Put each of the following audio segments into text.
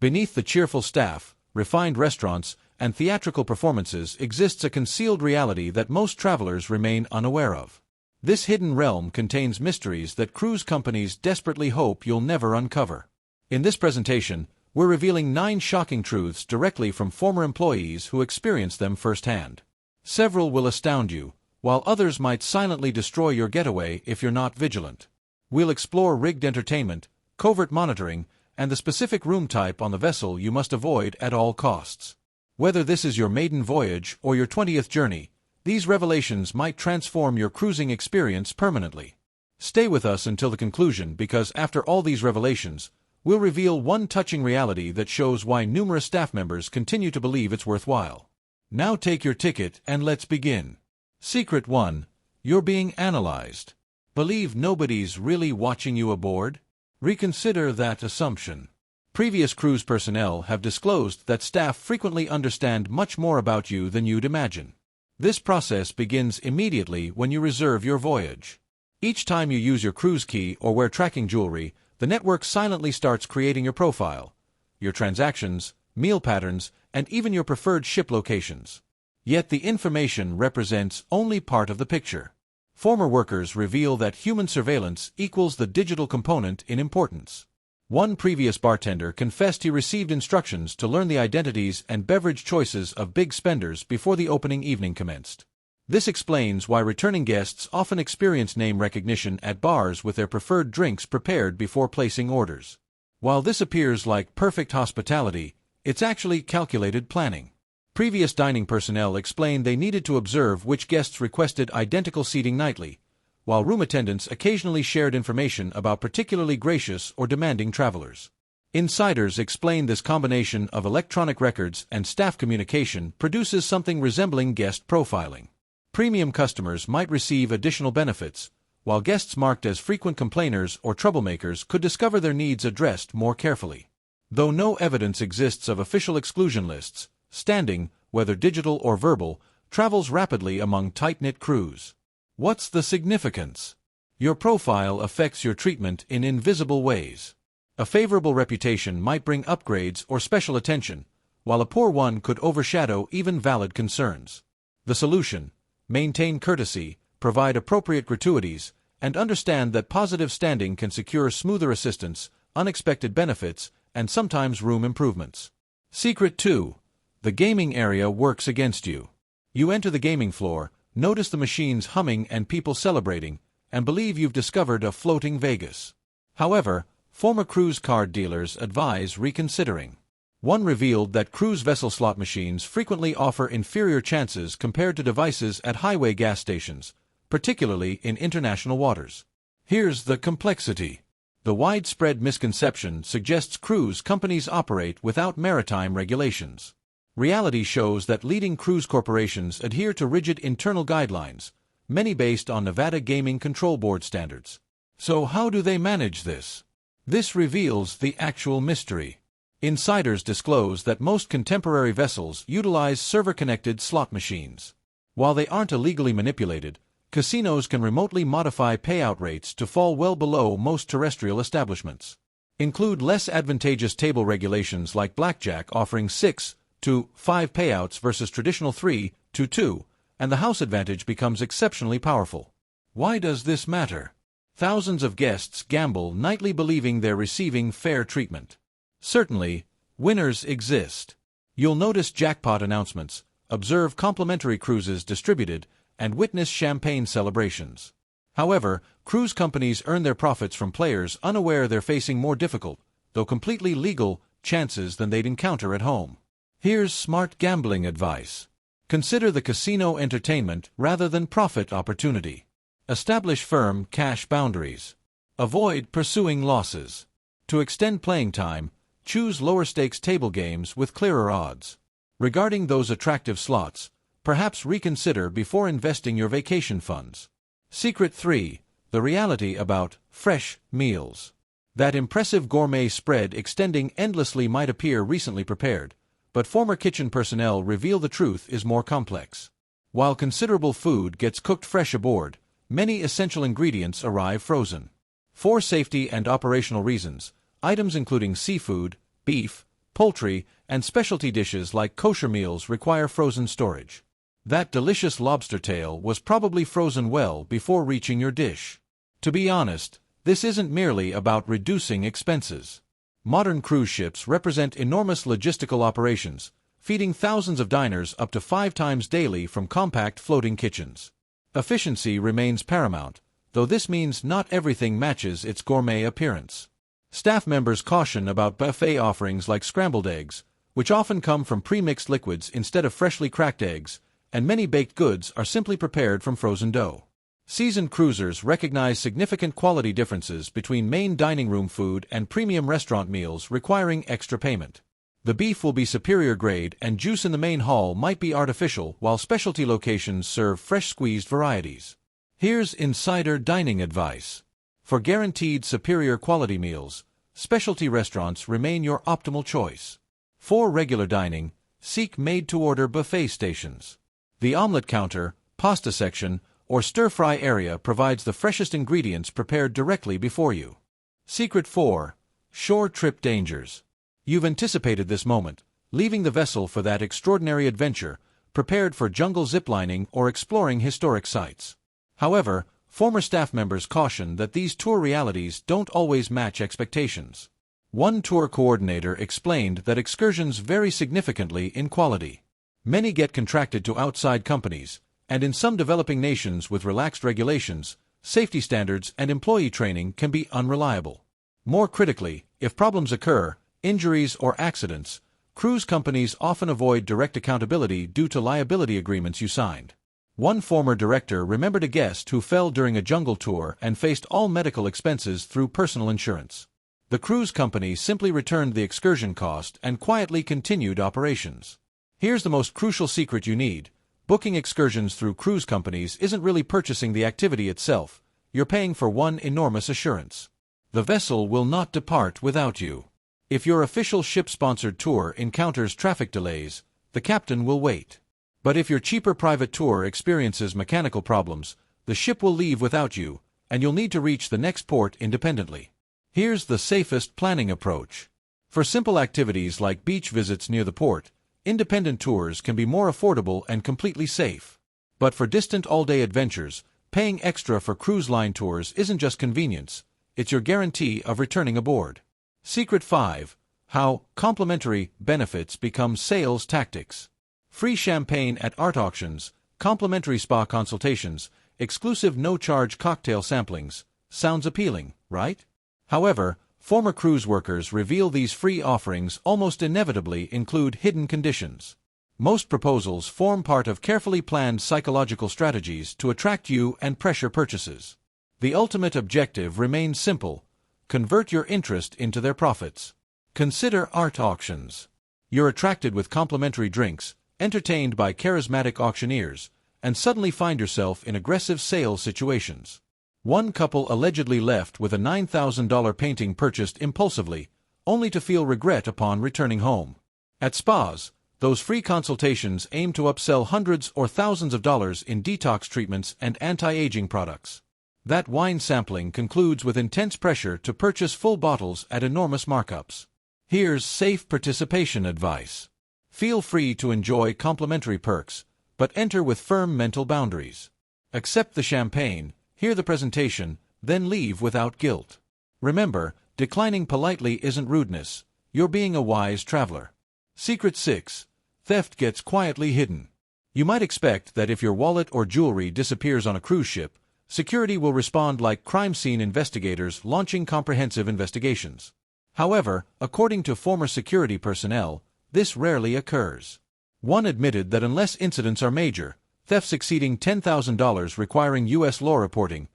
Beneath the cheerful staff, refined restaurants, and theatrical performances exists a concealed reality that most travelers remain unaware of. This hidden realm contains mysteries that cruise companies desperately hope you'll never uncover. In this presentation, we're revealing 9 shocking truths directly from former employees who experienced them firsthand. Several will astound you, while others might silently destroy your getaway if you're not vigilant. We'll explore rigged entertainment, covert monitoring, and the specific room type on the vessel you must avoid at all costs. Whether this is your maiden voyage or your 20th journey, these revelations might transform your cruising experience permanently. Stay with us until the conclusion because after all these revelations, we'll reveal one touching reality that shows why numerous staff members continue to believe it's worthwhile. Now take your ticket and let's begin. Secret 1. You're being analyzed. Believe nobody's really watching you aboard? Reconsider that assumption. Previous cruise personnel have disclosed that staff frequently understand much more about you than you'd imagine. This process begins immediately when you reserve your voyage. Each time you use your cruise key or wear tracking jewelry, the network silently starts creating your profile, your transactions, meal patterns, and even your preferred ship locations. Yet the information represents only part of the picture. Former workers reveal that human surveillance equals the digital component in importance. One previous bartender confessed he received instructions to learn the identities and beverage choices of big spenders before the opening evening commenced. This explains why returning guests often experience name recognition at bars with their preferred drinks prepared before placing orders. While this appears like perfect hospitality, it's actually calculated planning. Previous dining personnel explained they needed to observe which guests requested identical seating nightly, while room attendants occasionally shared information about particularly gracious or demanding travelers. Insiders explained this combination of electronic records and staff communication produces something resembling guest profiling. Premium customers might receive additional benefits, while guests marked as frequent complainers or troublemakers could discover their needs addressed more carefully. Though no evidence exists of official exclusion lists, standing, whether digital or verbal, travels rapidly among tight-knit crews. What's the significance? Your profile affects your treatment in invisible ways. A favorable reputation might bring upgrades or special attention, while a poor one could overshadow even valid concerns. The solution: maintain courtesy, provide appropriate gratuities, and understand that positive standing can secure smoother assistance, unexpected benefits, and sometimes room improvements. Secret 2. The gaming area works against you. You enter the gaming floor, notice the machines humming and people celebrating, and believe you've discovered a floating Vegas. However, former cruise card dealers advise reconsidering. One revealed that cruise vessel slot machines frequently offer inferior chances compared to devices at highway gas stations, particularly in international waters. Here's the complexity. The widespread misconception suggests cruise companies operate without maritime regulations. Reality shows that leading cruise corporations adhere to rigid internal guidelines, many based on Nevada Gaming Control Board standards. So how do they manage this? This reveals the actual mystery. Insiders disclose that most contemporary vessels utilize server-connected slot machines. While they aren't illegally manipulated, casinos can remotely modify payout rates to fall well below most terrestrial establishments. Include less advantageous table regulations like blackjack offering 6 to 5 payouts versus traditional 3 to 2, and the house advantage becomes exceptionally powerful. Why does this matter? Thousands of guests gamble nightly believing they're receiving fair treatment. Certainly, winners exist. You'll notice jackpot announcements, observe complimentary cruises distributed, and witness champagne celebrations. However, cruise companies earn their profits from players unaware they're facing more difficult, though completely legal, chances than they'd encounter at home. Here's smart gambling advice. Consider the casino entertainment rather than profit opportunity. Establish firm cash boundaries. Avoid pursuing losses. To extend playing time, choose lower-stakes table games with clearer odds. Regarding those attractive slots, perhaps reconsider before investing your vacation funds. Secret 3. The reality about fresh meals. That impressive gourmet spread extending endlessly might appear recently prepared, but former kitchen personnel reveal the truth is more complex. While considerable food gets cooked fresh aboard, many essential ingredients arrive frozen. For safety and operational reasons, items including seafood, beef, poultry, and specialty dishes like kosher meals require frozen storage. That delicious lobster tail was probably frozen well before reaching your dish. To be honest, this isn't merely about reducing expenses. Modern cruise ships represent enormous logistical operations, feeding thousands of diners up to 5 times daily from compact floating kitchens. Efficiency remains paramount, though this means not everything matches its gourmet appearance. Staff members caution about buffet offerings like scrambled eggs, which often come from pre-mixed liquids instead of freshly cracked eggs, and many baked goods are simply prepared from frozen dough. Seasoned cruisers recognize significant quality differences between main dining room food and premium restaurant meals requiring extra payment. The beef will be superior grade and juice in the main hall might be artificial, while specialty locations serve fresh squeezed varieties. Here's insider dining advice. For guaranteed superior quality meals, specialty restaurants remain your optimal choice. For regular dining, seek made-to-order buffet stations. The omelet counter, pasta section, or stir-fry area provides the freshest ingredients prepared directly before you. Secret 4. Shore trip dangers. You've anticipated this moment, leaving the vessel for that extraordinary adventure, prepared for jungle ziplining or exploring historic sites. However, former staff members caution that these tour realities don't always match expectations. One tour coordinator explained that excursions vary significantly in quality. Many get contracted to outside companies, and in some developing nations with relaxed regulations, safety standards and employee training can be unreliable. More critically, if problems occur, injuries or accidents, cruise companies often avoid direct accountability due to liability agreements you signed. One former director remembered a guest who fell during a jungle tour and faced all medical expenses through personal insurance. The cruise company simply returned the excursion cost and quietly continued operations. Here's the most crucial secret you need. Booking excursions through cruise companies isn't really purchasing the activity itself, you're paying for one enormous assurance. The vessel will not depart without you. If your official ship-sponsored tour encounters traffic delays, the captain will wait. But if your cheaper private tour experiences mechanical problems, the ship will leave without you, and you'll need to reach the next port independently. Here's the safest planning approach. For simple activities like beach visits near the port, independent tours can be more affordable and completely safe. But for distant all-day adventures, paying extra for cruise line tours isn't just convenience, it's your guarantee of returning aboard. Secret 5. How complimentary benefits become sales tactics. Free champagne at art auctions, complimentary spa consultations, exclusive no-charge cocktail samplings. Sounds appealing, right? However, former cruise workers reveal these free offerings almost inevitably include hidden conditions. Most proposals form part of carefully planned psychological strategies to attract you and pressure purchases. The ultimate objective remains simple: convert your interest into their profits. Consider art auctions. You're attracted with complimentary drinks, entertained by charismatic auctioneers, and suddenly find yourself in aggressive sales situations. One couple allegedly left with a $9,000 painting purchased impulsively, only to feel regret upon returning home. At spas, those free consultations aim to upsell hundreds or thousands of dollars in detox treatments and anti-aging products. That wine sampling concludes with intense pressure to purchase full bottles at enormous markups. Here's safe participation advice. Feel free to enjoy complimentary perks, but enter with firm mental boundaries. Accept the champagne, hear the presentation, then leave without guilt. Remember, declining politely isn't rudeness, you're being a wise traveler. Secret 6. Theft gets quietly hidden. You might expect that if your wallet or jewelry disappears on a cruise ship, security will respond like crime scene investigators launching comprehensive investigations. However, according to former security personnel, this rarely occurs. One admitted that unless incidents are major, thefts exceeding $10,000 requiring U.S. law reporting,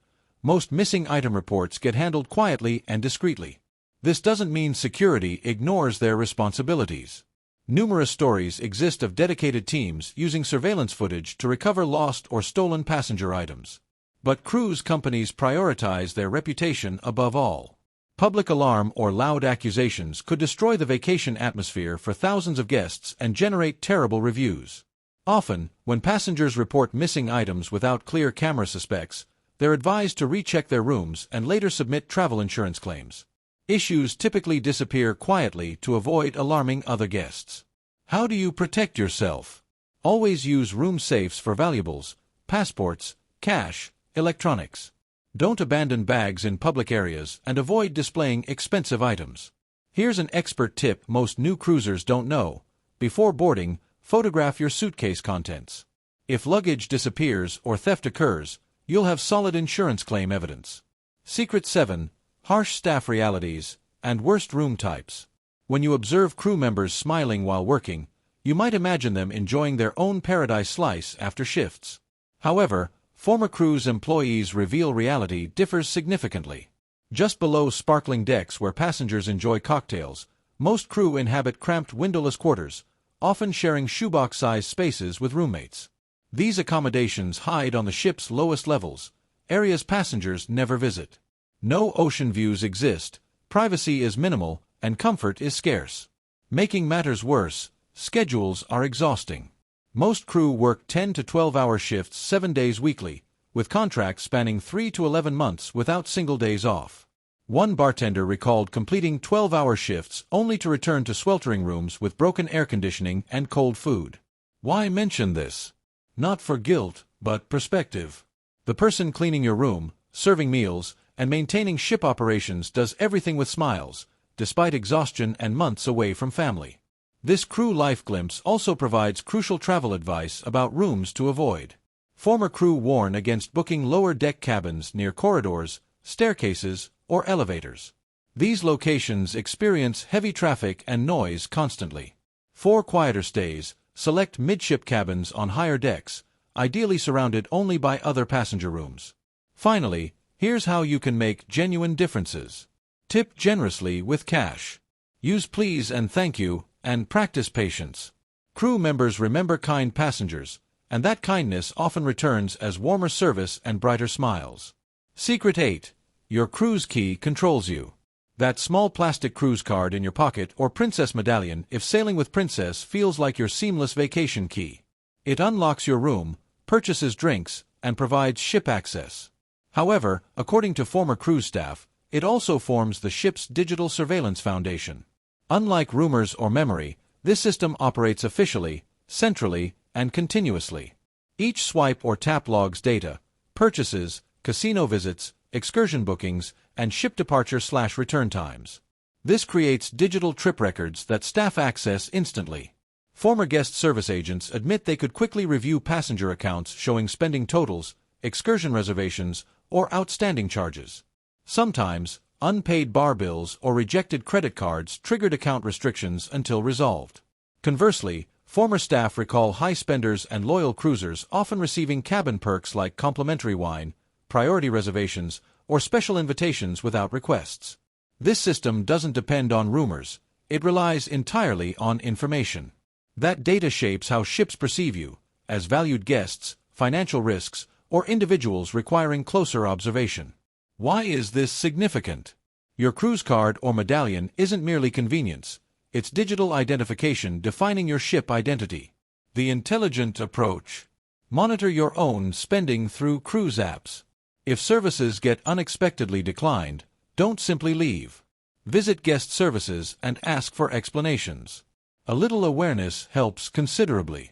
most missing item reports get handled quietly and discreetly. This doesn't mean security ignores their responsibilities. Numerous stories exist of dedicated teams using surveillance footage to recover lost or stolen passenger items. But cruise companies prioritize their reputation above all. Public alarm or loud accusations could destroy the vacation atmosphere for thousands of guests and generate terrible reviews. Often, when passengers report missing items without clear camera suspects, they're advised to recheck their rooms and later submit travel insurance claims. Issues typically disappear quietly to avoid alarming other guests. How do you protect yourself? Always use room safes for valuables, passports, cash, electronics. Don't abandon bags in public areas and avoid displaying expensive items. Here's an expert tip most new cruisers don't know. Before boarding, photograph your suitcase contents. If luggage disappears or theft occurs, you'll have solid insurance claim evidence. Secret 7. Harsh staff realities and worst room types. When you observe crew members smiling while working, you might imagine them enjoying their own paradise slice after shifts. However, former cruise employees reveal reality differs significantly. Just below sparkling decks where passengers enjoy cocktails, most crew inhabit cramped windowless quarters, often sharing shoebox-sized spaces with roommates. These accommodations hide on the ship's lowest levels, areas passengers never visit. No ocean views exist, privacy is minimal, and comfort is scarce. Making matters worse, schedules are exhausting. Most crew work 10 to 12-hour shifts 7 days weekly, with contracts spanning 3 to 11 months without single days off. One bartender recalled completing 12-hour shifts only to return to sweltering rooms with broken air conditioning and cold food. Why mention this? Not for guilt, but perspective. The person cleaning your room, serving meals, and maintaining ship operations does everything with smiles, despite exhaustion and months away from family. This crew life glimpse also provides crucial travel advice about rooms to avoid. Former crew warn against booking lower deck cabins near corridors, staircases, or elevators. These locations experience heavy traffic and noise constantly. For quieter stays, select midship cabins on higher decks, ideally surrounded only by other passenger rooms. Finally, here's how you can make genuine differences. Tip generously with cash. Use please and thank you, and practice patience. Crew members remember kind passengers, and that kindness often returns as warmer service and brighter smiles. Secret 8. Your cruise key controls you. That small plastic cruise card in your pocket or princess medallion if sailing with Princess feels like your seamless vacation key. It unlocks your room, purchases drinks, and provides ship access. However, according to former cruise staff, it also forms the ship's digital surveillance foundation. Unlike rumors or memory, this system operates officially, centrally, and continuously. Each swipe or tap logs data, purchases, casino visits, excursion bookings, and ship departure/return times. This creates digital trip records that staff access instantly. Former guest service agents admit they could quickly review passenger accounts showing spending totals, excursion reservations, or outstanding charges. Sometimes, unpaid bar bills or rejected credit cards triggered account restrictions until resolved. Conversely, former staff recall high spenders and loyal cruisers often receiving cabin perks like complimentary wine, priority reservations, or special invitations without requests. This system doesn't depend on rumors, it relies entirely on information. That data shapes how ships perceive you, as valued guests, financial risks, or individuals requiring closer observation. Why is this significant? Your cruise card or medallion isn't merely convenience, it's digital identification defining your ship identity. The intelligent approach. Monitor your own spending through cruise apps. If services get unexpectedly declined, don't simply leave. Visit guest services and ask for explanations. A little awareness helps considerably.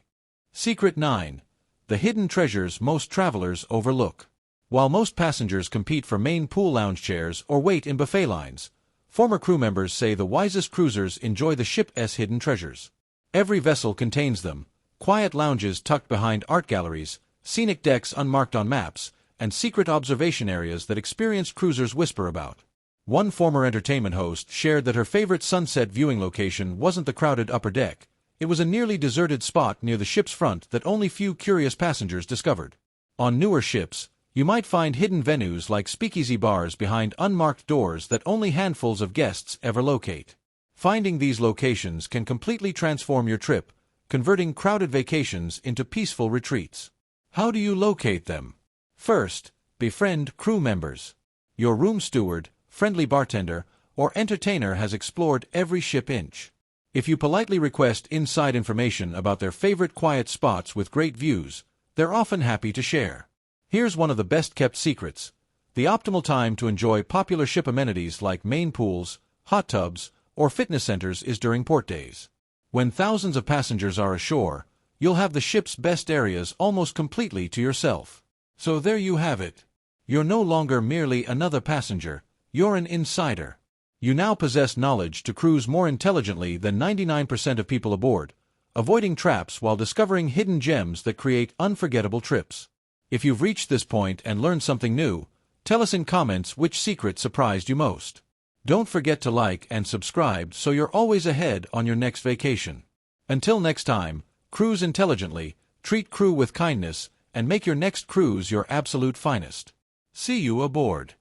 Secret 9. The hidden treasures most travelers overlook. While most passengers compete for main pool lounge chairs or wait in buffet lines, former crew members say the wisest cruisers enjoy the ship's hidden treasures. Every vessel contains them, quiet lounges tucked behind art galleries, scenic decks unmarked on maps, and secret observation areas that experienced cruisers whisper about. One former entertainment host shared that her favorite sunset viewing location wasn't the crowded upper deck, it was a nearly deserted spot near the ship's front that only few curious passengers discovered. On newer ships, you might find hidden venues like speakeasy bars behind unmarked doors that only handfuls of guests ever locate. Finding these locations can completely transform your trip, converting crowded vacations into peaceful retreats. How do you locate them? First, befriend crew members. Your room steward, friendly bartender, or entertainer has explored every ship inch. If you politely request inside information about their favorite quiet spots with great views, they're often happy to share. Here's one of the best-kept secrets. The optimal time to enjoy popular ship amenities like main pools, hot tubs, or fitness centers is during port days. When thousands of passengers are ashore, you'll have the ship's best areas almost completely to yourself. So there you have it. You're no longer merely another passenger, you're an insider. You now possess knowledge to cruise more intelligently than 99% of people aboard, avoiding traps while discovering hidden gems that create unforgettable trips. If you've reached this point and learned something new, tell us in comments which secret surprised you most. Don't forget to like and subscribe so you're always ahead on your next vacation. Until next time, cruise intelligently, treat crew with kindness, and make your next cruise your absolute finest. See you aboard.